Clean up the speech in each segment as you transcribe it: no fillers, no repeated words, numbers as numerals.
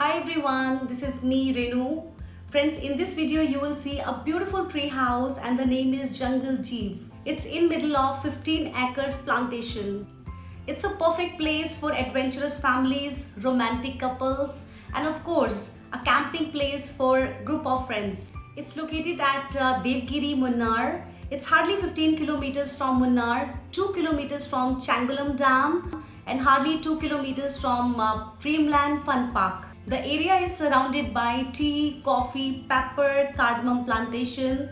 Hi everyone, this is me Renu. Friends, in this video you will see a beautiful tree house and the name is Jungle Jeev. It's in middle of 15 acres plantation. It's a perfect place for adventurous families, romantic couples and of course a camping place for group of friends. It's located at Devgiri, Munnar. It's hardly 15 kilometers from Munnar, 2 kilometers from Changulam Dam and hardly 2 kilometers from Dreamland Fun Park. The area is surrounded by tea, coffee, pepper, cardamom plantation,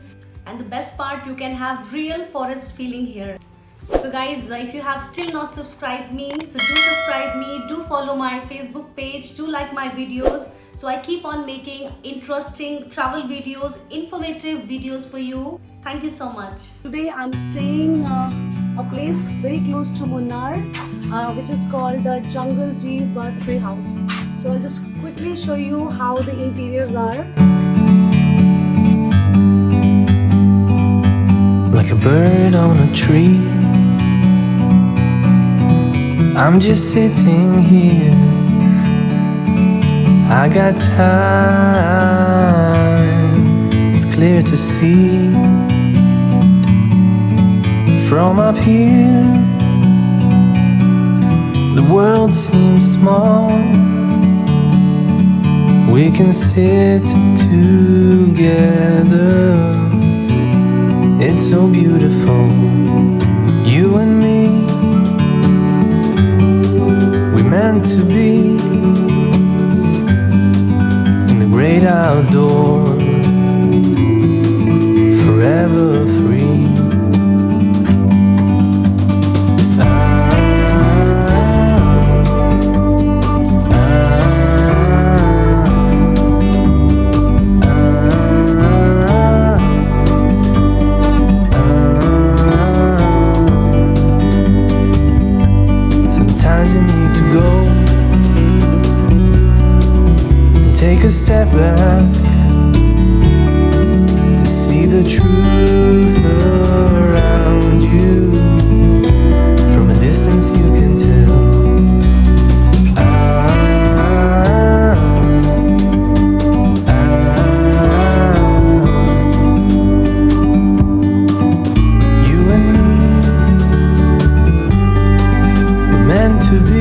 and the best part, you can have real forest feeling here. So guys, if you have still not subscribed me, so do subscribe me, do follow my Facebook page, do like my videos. So I keep on making interesting travel videos, informative videos for you. Thank you so much. Today I'm staying a place very close to Munnar, which is called Jungle Jeev Tree House. So I'll just quickly show you how the interiors are. Like a bird on a tree, I'm just sitting here. I got time, it's clear to see. From up here, the world seems small. We can sit together. It's so beautiful, you and me. We meant to be in the great outdoors, forever free. Take a step back to see the truth around you. From a distance you can tell. You and me were meant to be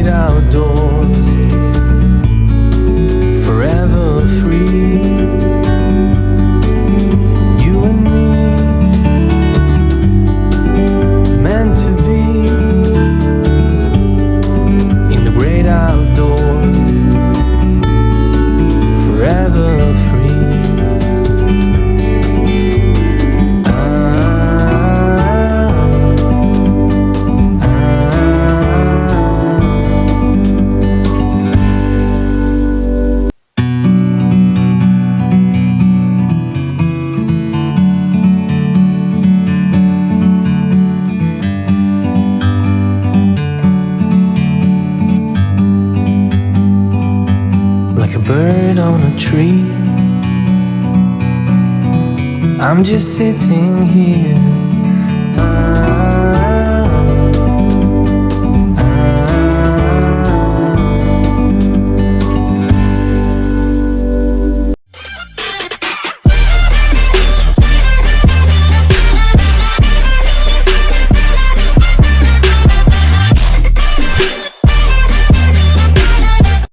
outdoors, forever free. You and me, meant to be in the great outdoors, forever free. Like a bird on a tree, I'm just sitting here.